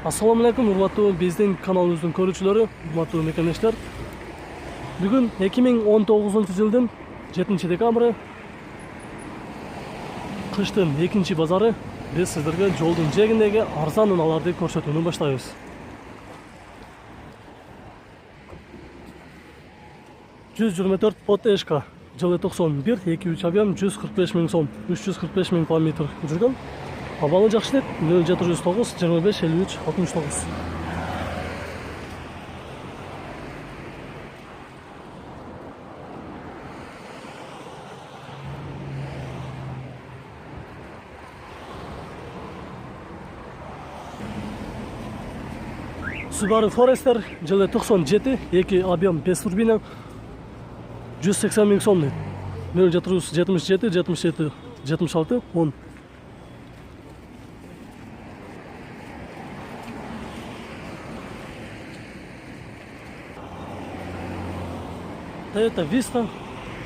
Assalamu alaikum, урматтуу биздин каналыбыздын көрүүчүлөрү, урматтуу мекемештер. Бүгүн 2019-жылдын 7-декабры, кыштын 2-базары. Биз сиздерге жолдун жээгиндеги арзан унааларды көрсөтүүнү баштайбыз. «124 Под Эшка» жылы 91, 2-3 объем 145 000 сом, 345 000 км жүргөн. Абалы жакшылык 0709 25 53 69. Subaru Forester жылы 97, 2 объем 5 турбина 180 000 сом. 0777 77 76 10. Toyota Vista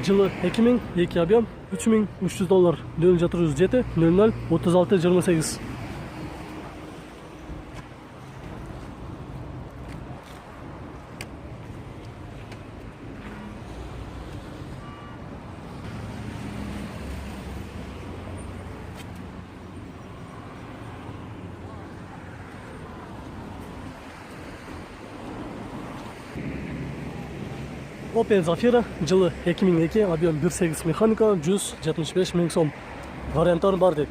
жылы 2000, 2 объем $3300, 0707 00 36 28. Opel Zafira жылы 2002, объем 1.8 механика 175 000 сом. Варианттар бар дейт.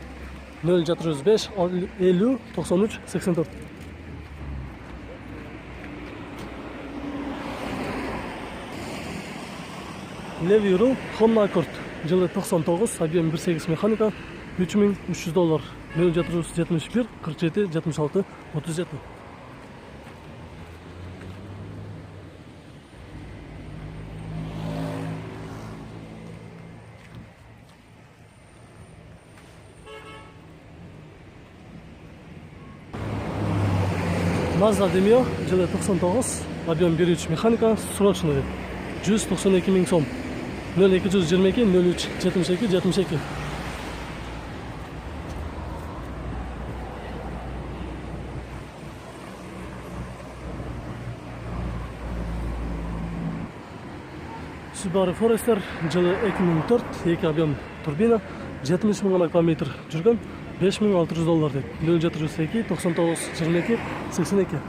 0705 50 93 84. Levi Rule Honda Accord жылы 99, объем 1.8 механика $3300, 0771 47 76 37. Mazda Demio жылы 99, объем 1.3 механика, срочный 192 000 сом, 0222 03 72 72. Subaru Forester жылы 2004, 2 объем турбина 70 000 км жүргөн, $5600 дейт. 0702 99 22 82.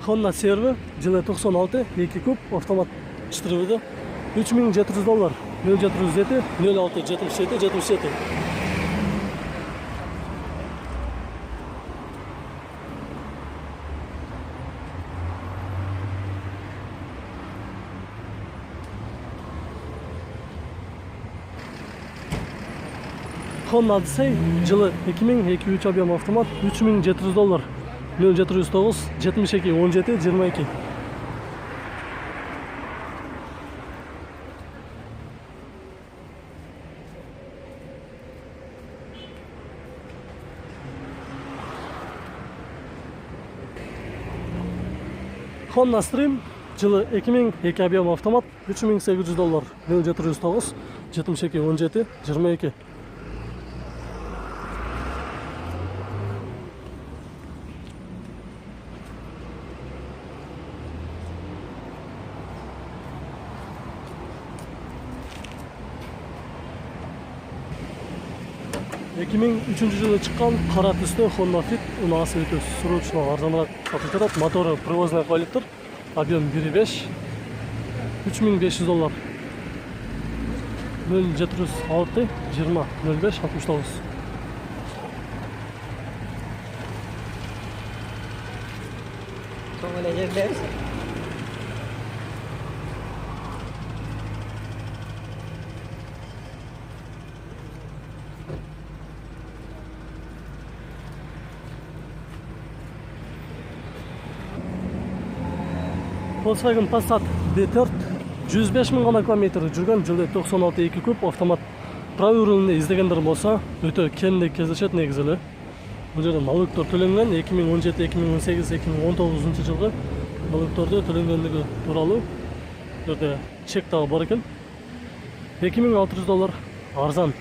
Honda CR-V жылы 96, 2 куб, автомат 4 $3700, 0707 06 77 77. Honda Odyssey жылы 2002 объем автомат $3700, 0709 72 17 22. Honda Stream жылы 2002 объем автомат $3800, 0709 72 17 22. жылы чыккан кара түстө Honda Fit унаасы өтө срочно арзаныраак сатылып жатат. Мотору привозной коллектор, объем 1.5 $3500, 0706 20 05 69. Volkswagen Passat B4 105 000 км жүргөн, жылы 96, 2 куб, автомат. Правый рулунда издегендер болсо өтө кемде кездешет негизи эле. Бул жерде налогтор төлөнгөн 2017, 2018, 2019 жылғы налогторду төлөнгөндүгү тууралуу бул жерде чек дагы бар экен. $2600 арзан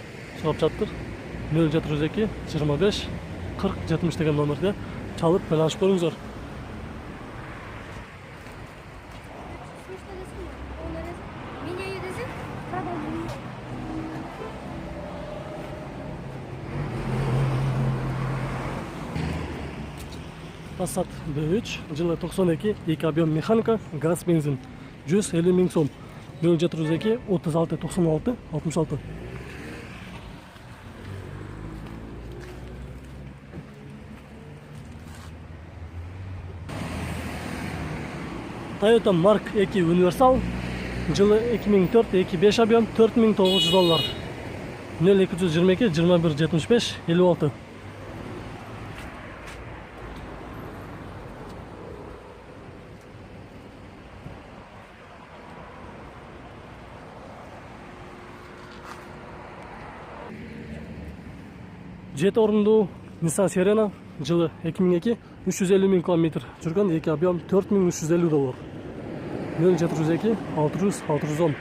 чыгып жатыр. 0702 25 40 70 деген номерде чалып байланышып көрүңүздөр. Passat B3 жылы 92, 2 объем механика, газ, бензин. 150 000 сом. 0702 36 96 66. Toyota Mark 2 Universal жылы 2004, 2.5 объем, $4900. 0222 21 75 56. Жеті орындуу Nissan Serena жылы 2002, 350 000 км жүргөн, 2 объем, $4350. 0702 600 610.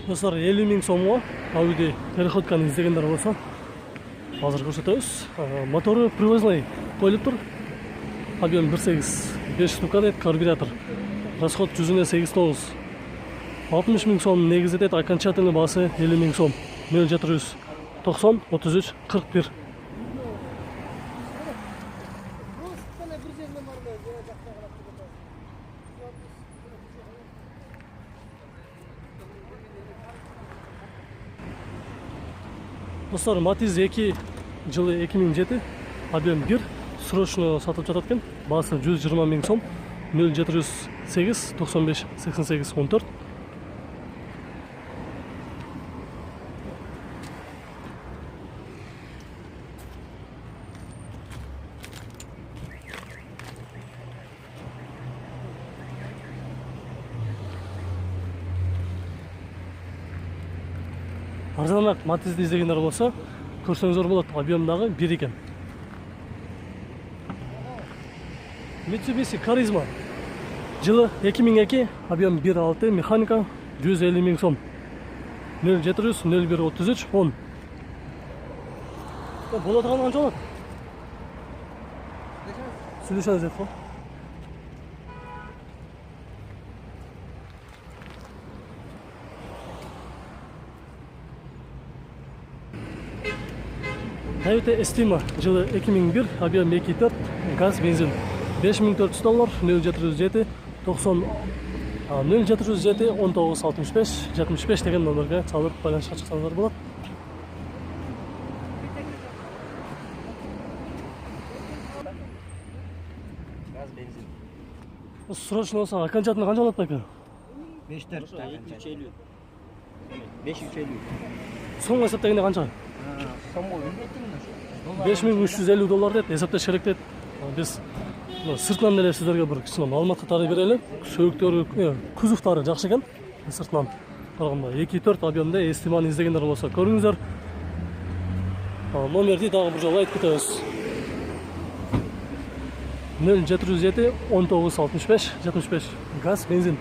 Достар, 50 000 сомго Audi переходканы издегендер болсо, азыр көрсөтөбүз. Мотору привозной коюлуп тур. Объем 1.8, 5 штука дейт, карбюратор. Расход 100-8-9. 60 000 сом негизи дейт, окончательный баасы 50 000 сом. 0790 33 41. Достар, Matiz 2 жылы 2007, объем 1, срочно сатып жатат экен. Баасы 120 000 сом. 0708 95 88 14. Арзаныраак Матизди издегендер болсо, көрсөңүздөр болот. Объемдагы 1 экен. Mitsubishi Charisma жылы 2002, объем 1.6, механика, 150 000 сом. 0700 01 33 10. Боло турган канча болот? Сүйлөшөңүз деп го. Toyota Estima жылы 2001, объем 2.4, газ, бензин. $5400, 0707 90 0707 19 65 75 деген номерге чалып байланышка чыксаңыздар болот. Газ, бензин. Срочно болсо окончательно канча болот экен? 550. 550. Сомго эсептегенде канча? Сомго $5350 дейт, эсептеш керек дейт. Биз сыртынан деле сиздерге бир кичине маалымат катары берели. Сөйүктөрү, кузовтары жакшы экен. Сыртынан караганда 2.4 объемда Estima'ны издегендер болсо көрүңүздөр. Номерди дагы бир жолу айтып кетебиз. 0707 19 65 75. Газ, бензин.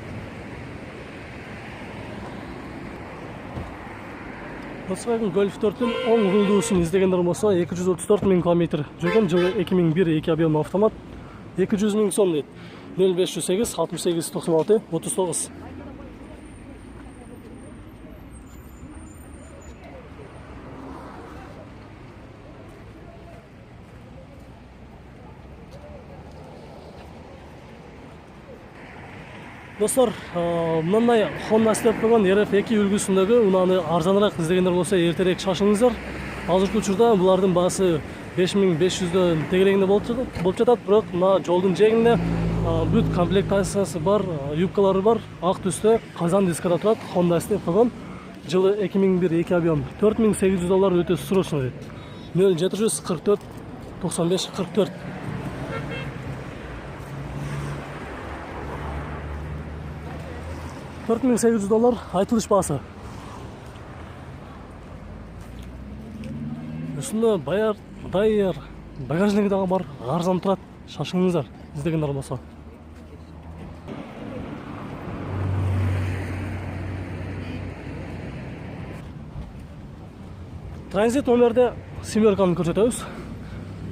Volkswagen Golf 4'ün 10 рулдуусун издегендер болсо 234 000 км жүргөн, жылы 2001, 2 объем автомат, 200 000 сом дейт. 0508 68 96 39. Достар, мындай Honda Step болгон RF2 үлгүсүндөгү унааны арзаныраак издегендер болсо эртерээк шашыңыздар. Азыркы учурда булардын баасы 5500дөн тегерегинде болуп жатат, бирок мына жолдун жээгинде бүт комплектациясы бар, юбкалары бар, ак түстө казан дискада турат. Honda Step болгон, жылы 2001, 2 объем, $4800 өтө срочно дейт. 0744 95-44. $4.800 айтылыш басы. Үстінде дайыр багажнигі дағы бар, арзан тұрады. Шашыңыздар, іздегендер болса. Транзит номерде семерканы көрсетеміз.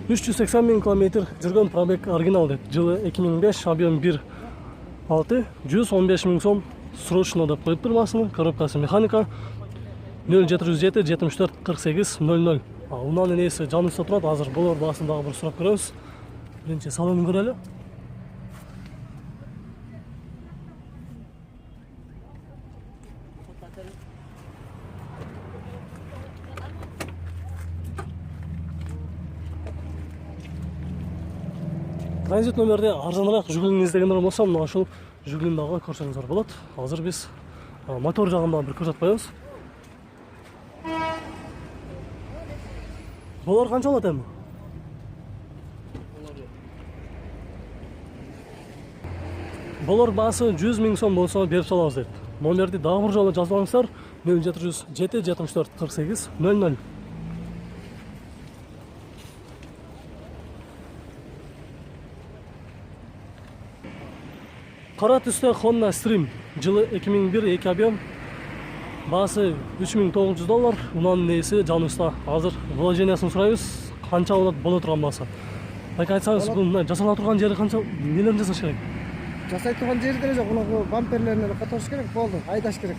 380 000 км жүрген, пробег оригинал дейді. Жылы 2005, объем 1.6, 115 000 сом. Срочно деп қойып тұрмасыны, коробкасы механика. 0707 74 48 00. Унаның есі жанымызда тұрады. Азыр болар басындағы бір сұрап көреміз. Бірінші салонын көрелі. Транзит номерде арзанырақ жүгілін іздегендер болса, мына ашыл жүгілін дағы көрсеңіздер болады. Азыр біз мотор жағында бір көрсетіп қоямыз. Болар қанша алады әмі? Болар басы 100 000 сом болса беріп саламыз дейді. Номерді дағы бір жолы жазып алыңыздар. 0707 74 48 00. Қара түсті Honda Stream. Жылы 2001, 2 объем. Басы $3.900. Унаның несі жанымызда. Азыр вложениясын сұрайыз. Қанша алады бола тұрған басы. Айтсаңыз, бұл жасала тұрған жері қанша, нелерін жасаш керек? Жасай тұрған жері де жоқ, оны бамперлеріне қатырыш керек, болды. Айдаш керек.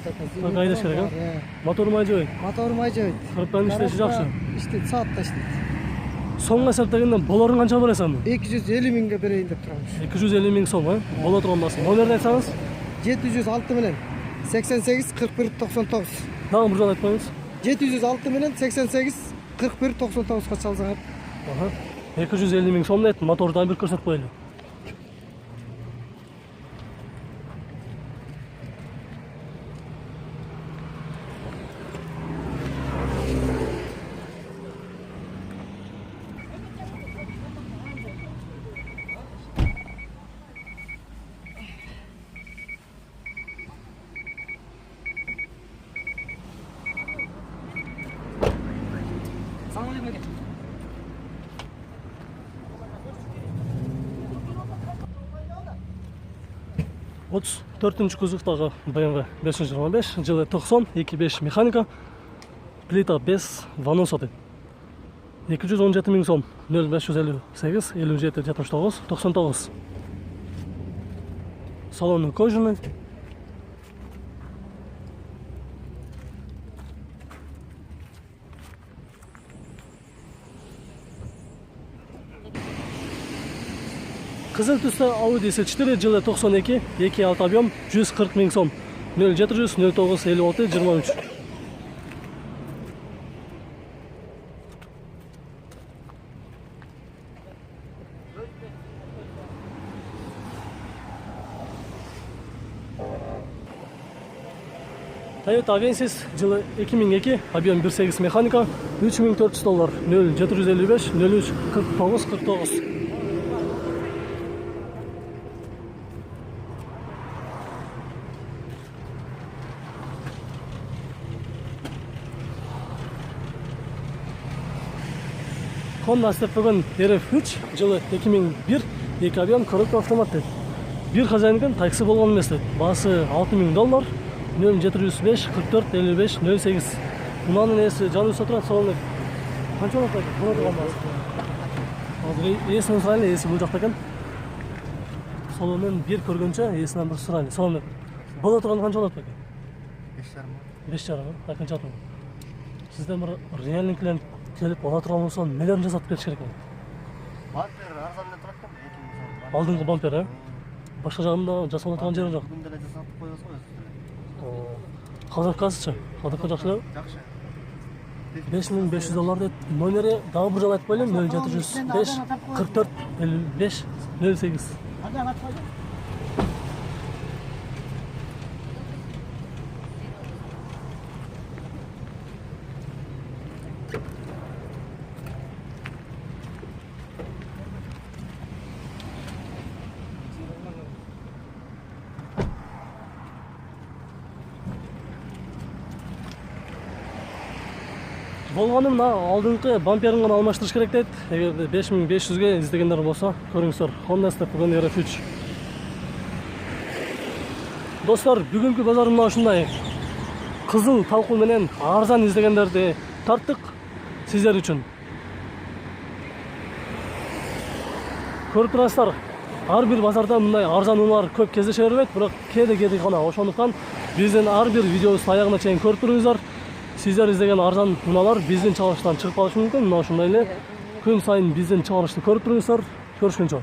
Айдаш керек, а? Мотор май жойды? Мотор май жойды. Қырыптан іштесі жақсы? Іштеді, саатта іштеді. Соңға сәптегенде боларын қанша бересің? 250 000-ге берейін деп тұрамыз. 250 000 сом, бола тұрған басы. Номерді айтсаңыз? 706 менен 88 41 99. Дағы бір жол айтпаңыз? 706 менен 88 41 99-ға çalsаңар. 250 000 сом дейді, мотордан бір көрсетіп қойылы. Отыз төртінші кузовтағы BMW 525, жылы 90, 2.5 механика, плита без ванон саты. 217 000 сом, 0558 57 79 99. Салонның кожаный. Қызыл түсті Audi S4 жылы 92, 2.6 объем, 140 000 сом, 0700 09 56 23. Toyota Avensis жылы 2002, объем 1.8 механика, $3400, 0755 03 49 49. Honda Stepwagon RF3 жылы 2001, 2 объем, коробка автоматты. Bir хозяйныкын такси болған емес дейді. Басы $6000, 0705 44 55 08. Унаның есі жанымызда тұрады, салонның. Қанша болады екен? Бұны тұрған басы. Азыр есінің сұрайлы, есі бұл жақта екен. Салонның бір көргенше есінен бір сұрайлы. Салонның. Бұны тұрған қанша болады екен? 5,5. Қанша атың? Сізден бір реальный клиент келіп ала тұрған болса, нелерін жасатып кетіш керек екен? Бампер арзанмен тұрады екен, 2 000 сом. Алдыңғы бампер, Башқа жағында жасауға тұрған жері жоқ. Бүгінде жасатып қойып қойасыз. Қадырқасы ше? Қадырқа жақсы? Жақсы. $5500 дейді. Номері дағы бір жол айтып қойлым, 0705 44 55 08. болгону мына алдыңкы бамперин гана алмаштырыш керек дейт. Эгерде 5500ге издегендер болсо, көрүңүздөр. Honda Step RF3. Достор, бүгүнкү базар мына ушундай. Кызыл талкуу менен арзан издегендерди тарттык сиздер үчүн. Көрүп турасыздар, ар бир базарда мындай арзан унаалар көп кездеше бербейт, бирок кээде гана. Ошондуктан биздин ар бир видеобузду аягына чейин көрүп туруңуздар. Сиздер издеген арзан унаалар биздин чыгарылыштан чыгып калышы мүмкүн. Мына ушундай эле күн сайын биздин чыгарылышты көрүп туруңуздар. Көрүшкөнчө.